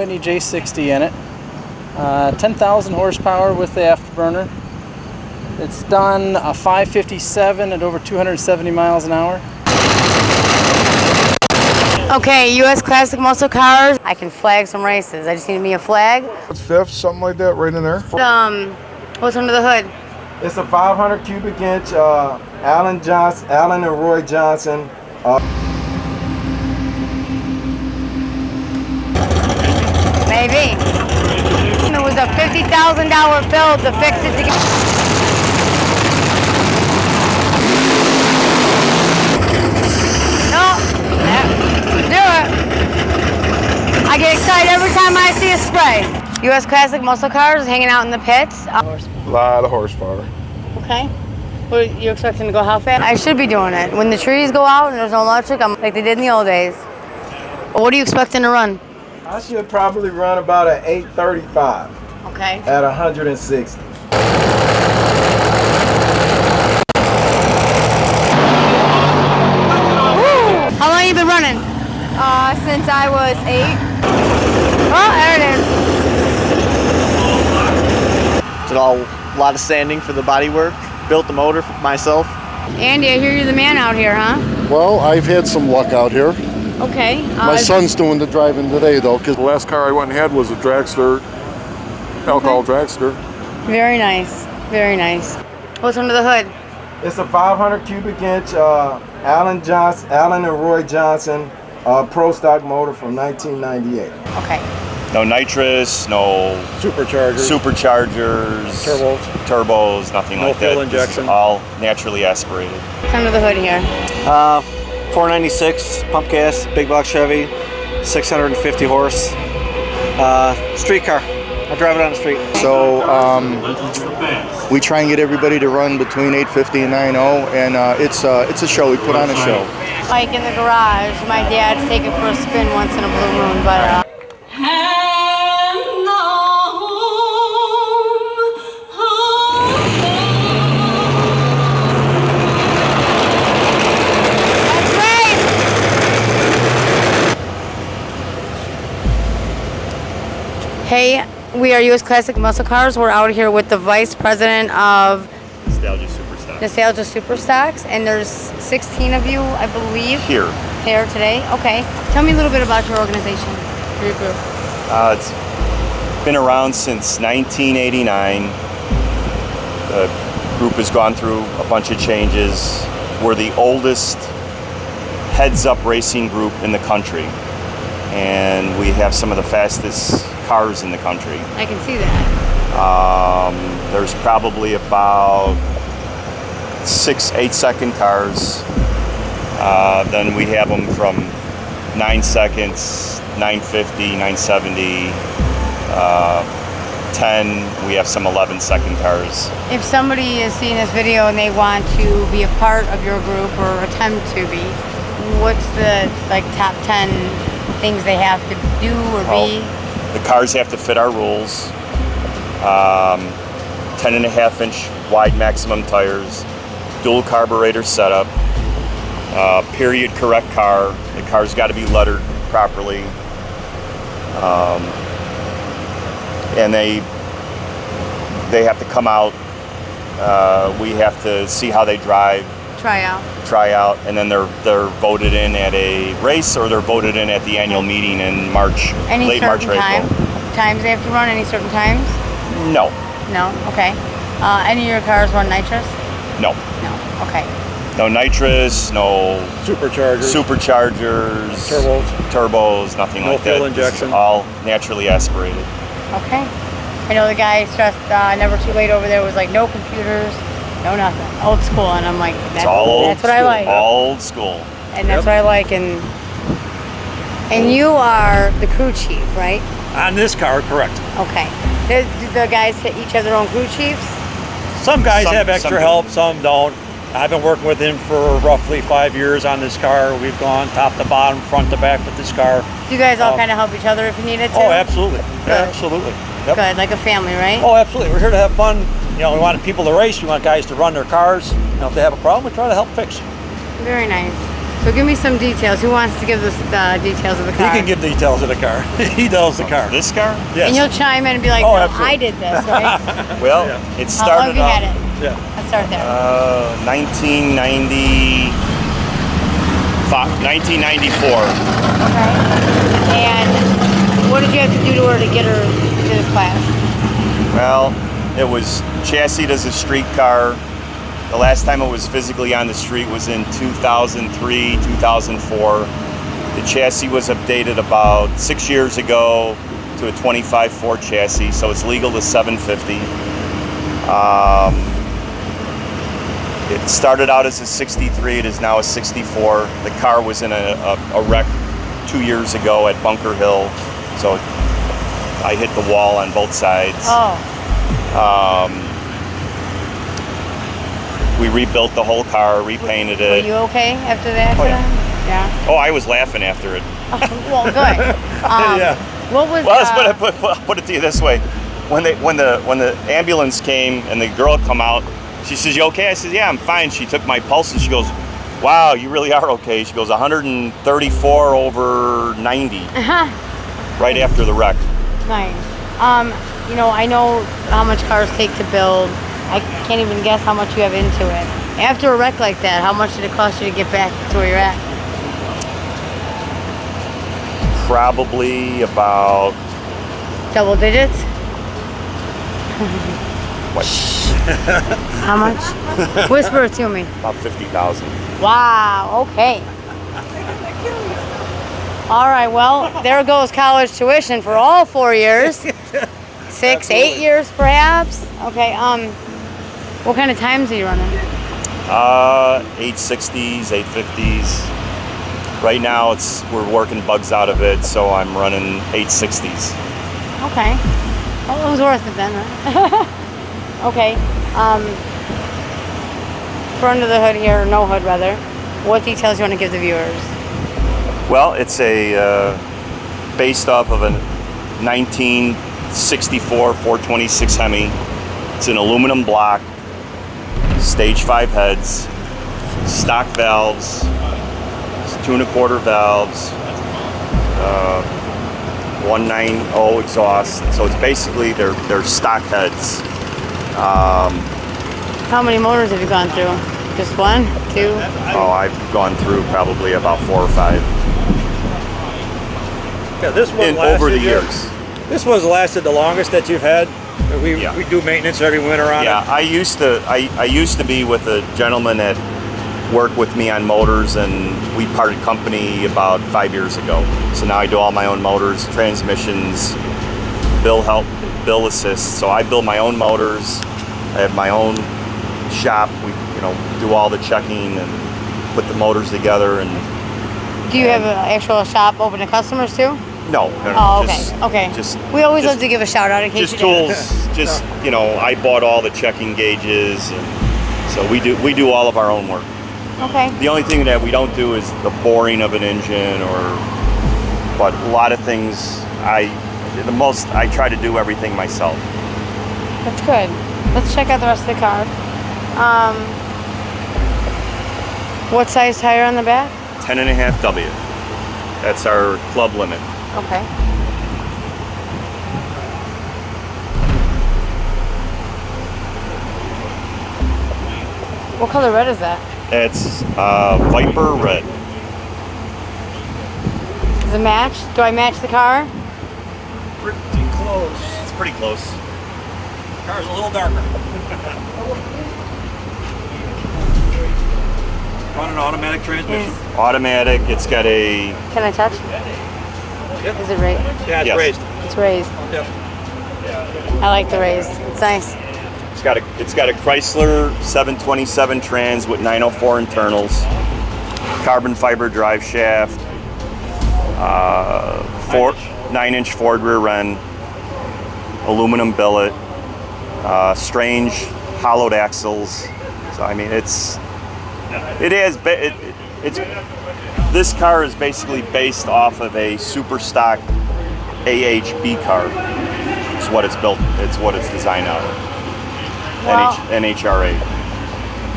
Mini J60 in it. 10,000 horsepower with the afterburner. It's done a 557 at over 270 miles an hour. Okay, US Classic Muscle Cars. I can flag some races. I just need me a flag. Fifth, something like that, right in there. What's under the hood? It's a 500 cubic inch Alan and Roy Johnson. Maybe. It was a $50,000 bill to fix it together. Do it. I get excited every time I see a spray. US Classic Muscle Cars hanging out in the pits. A lot of horsepower. Okay. What are you expecting to go how fast? I should be doing it. When the trees go out and there's no electric, I'm like they did in the old days. What are you expecting to run? I should probably run about an 835. Okay. At 160. How long have you been running? Since I was 8. Oh, there it is. Did a lot of sanding for the body work. Built the motor for myself. Andy, I hear you're the man out here, huh? Well, I've had some luck out here. Okay. My son's doing the driving today, though, because the last car I went and had was a dragster, alcohol dragster. Very nice. Very nice. What's under the hood? It's a 500 cubic inch Alan and Roy Johnson Pro Stock motor from 1998. Okay. No nitrous, no Superchargers. turbos, nothing like that. No fuel injection. This is all naturally aspirated. What's under the hood here? 496 pump gas, big block Chevy, 650 horse, street car. I drive it on the street. So we try and get everybody to run between 850 and 90, and it's a show. We put on a show. Like in the garage. My dad's taken for a spin once in a blue moon, but hey, we are US Classic Muscle Cars. We're out here with the Vice President of Nostalgia Superstocks, and there's 16 of you, I believe. Here today. Okay. Tell me a little bit about your organization, your group. It's been around since 1989. The group has gone through a bunch of changes. We're the oldest heads-up racing group in the country, and we have some of the fastest cars in the country. I can see that. There's probably about 6-8 second cars. Then we have them from 9 seconds, 950, 970, 10. We have some 11 second cars. If somebody is seeing this video and they want to be a part of your group or attempt to be, what's the top 10 things they have to do or be? The cars have to fit our rules. 10.5-inch wide maximum tires, dual carburetor setup, period correct car. The car's got to be lettered properly, and they have to come out. We have to see how they drive. Try out, and then they're voted in at a race, or they're voted in at the annual meeting in March, late March or April. Times they have to run? Any certain times? No. Okay. Any of your cars run nitrous? No. Okay. No nitrous, no Superchargers. Turbos, nothing like that. No fuel injection. This is all naturally aspirated. Okay. I know the guy stressed Never Too Late over there was like no computers, no nothing. Old school, and I'm like, that's what I like. Old school. And that's what I like. And you are the crew chief, right? On this car, correct. Okay. Do the guys each have their own crew chiefs? Some guys have extra help, some don't. I've been working with him for roughly 5 years on this car. We've gone top to bottom, front to back with this car. Do you guys all kind of help each other if you needed to? Oh, absolutely. Good. Absolutely. Yep. Good, like a family, right? Oh, absolutely. We're here to have fun. We want people to race. We want guys to run their cars. If they have a problem, we try to help fix it. Very nice. So give me some details. Who wants to give us the details of the He car? can give details of the car. He knows the car. This car? Yes. And you'll chime in and be like, Oh, no, absolutely. I did this, right? Well, Yeah. it How long have started you had out it? Yeah. Let's start there. 1994. Okay. And what did you have to do to her to get her to this class? Well, it was chassis as a street car. The last time it was physically on the street was in 2003, 2004. The chassis was updated about 6 years ago to a 25 Ford chassis, so it's legal to 750. It started out as a 63, it is now a 64. The car was in a wreck 2 years ago at Bunker Hill, so I hit the wall on both sides. Oh. We rebuilt the whole car, repainted Were it. you okay after the accident? Yeah. Oh, I was laughing after it. Well, good. Yeah. What was Well, let's put it to you this way: when the ambulance came and the girl come out, she says, "You okay?" I said, "Yeah, I'm fine." She took my pulse and she goes, "Wow, you really are okay." She goes, 134 over 90, right after the wreck. Nice. You know, I know how much cars take to build. I can't even guess how much you have into it. After a wreck like that, how much did it cost you to get back to where you're at? Probably about Double digits? what? How much? Whisper it to me. About 50,000. Wow, okay. All right, well, there goes college tuition for all 4 years. 6, 8 years perhaps. Okay, what kind of times are you running? 860s, 850s. Right now we're working bugs out of it, so I'm running 860s. Okay. Well, it was worth it then, huh? Okay. For under the hood here, or no hood rather, what details do you want to give the viewers? Well, it's a based off of a 1964 426 Hemi. It's an aluminum block, stage 5 heads, stock valves, 2 1/4 valves, 190 exhaust. So it's basically they're stock heads. How many motors have you gone through? Just 1, 2? Oh, I've gone through probably about 4 or 5 Yeah, this one over the lasted- years. This one's lasted the longest that you've had. We do maintenance every winter on Yeah, it. I used to be with a gentleman that worked with me on motors, and we parted company about 5 years ago. So now I do all my own motors, transmissions, bill assist. So I build my own motors. I have my own shop. We do all the checking and put the motors together. And Do you have an actual shop open to customers too? no, Oh, okay. just, Okay. Just We always just- love to give a shout out in case just you didn't. tools. Just I bought all the checking gauges, and so we do all of our own work. Okay. The only thing that we don't do is the boring of an engine, but a lot of things I try to do everything myself. That's good. Let's check out the rest of the car. What size tire on the back? 10.5 W. That's our club limit. Okay. What color red is that? It's Viper Red. Does it match? Do I match the car? Pretty close. It's pretty close. Car's a little darker. Run an automatic transmission. Automatic. It's got a Can I touch? Yep. Is it raised? Yeah, it's Yes. raised. It's raised. Yep. I like the raised. It's nice. It's got a Chrysler 727 trans with 904 internals, carbon fiber drive shaft, 9-inch Ford rear end, aluminum billet, strange hollowed axles. So I mean, this car is basically based off of a super stock AHB car. It's what it's built. It's what it's designed out of. Well, NHRA.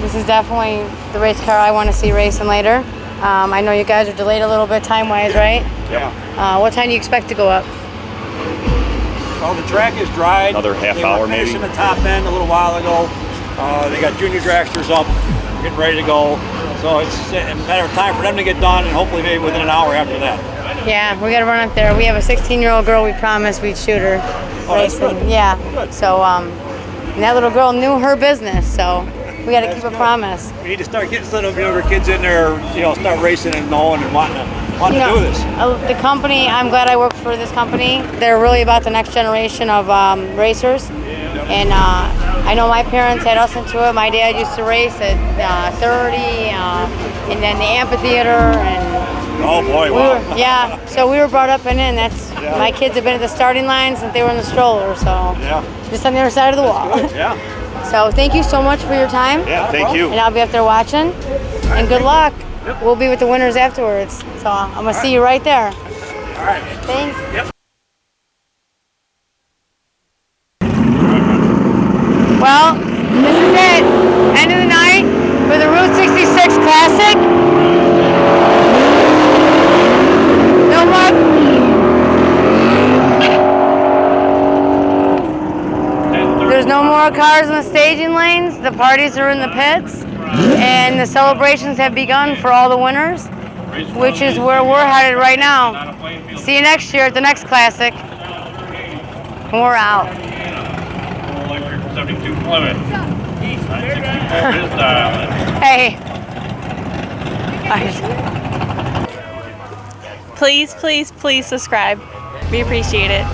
this is definitely the race car I want to see racing later. I know you guys are delayed a little bit time-wise, right? Yeah. What time do you expect to go up? Well, the track is dried. Another half They hour were maybe. finishing the top end a little while ago. They got junior dragsters up, getting ready to go. So it's a matter of time for them to get done, and hopefully maybe within an hour after that. Yeah, we gotta run up there. We have a 16-year-old girl we promised we'd shoot her. Oh, that's racing. good. Yeah. Good. So, and that little girl knew her business, so we gotta keep a promise. We need to start getting some of the younger kids in there, start racing and knowing and wanting to do this. The company, I'm glad I work for this company. They're really about the next generation of racers. And I know my parents had us into it. My dad used to race at 30, and then the amphitheater, and Oh boy, wow. so we were brought up in it, and my kids have been at the starting line since they were in the stroller, so just on the other side of the wall. Good, yeah. So thank you so much for your time. Yeah, thank you. And I'll be up there watching, and good luck. We'll be with the winners afterwards, so I'm gonna see you right there. All right. Thanks. Yep. Well, this is it. End of the night for the Route 66 Classic. No more. There's no more cars in the staging lanes. The parties are in the pits, and the celebrations have begun for all the winners, which is where we're headed right now. See you next year at the next Classic. And we're out. 72 Plymouth. Hey. Please, please, please subscribe. We appreciate it.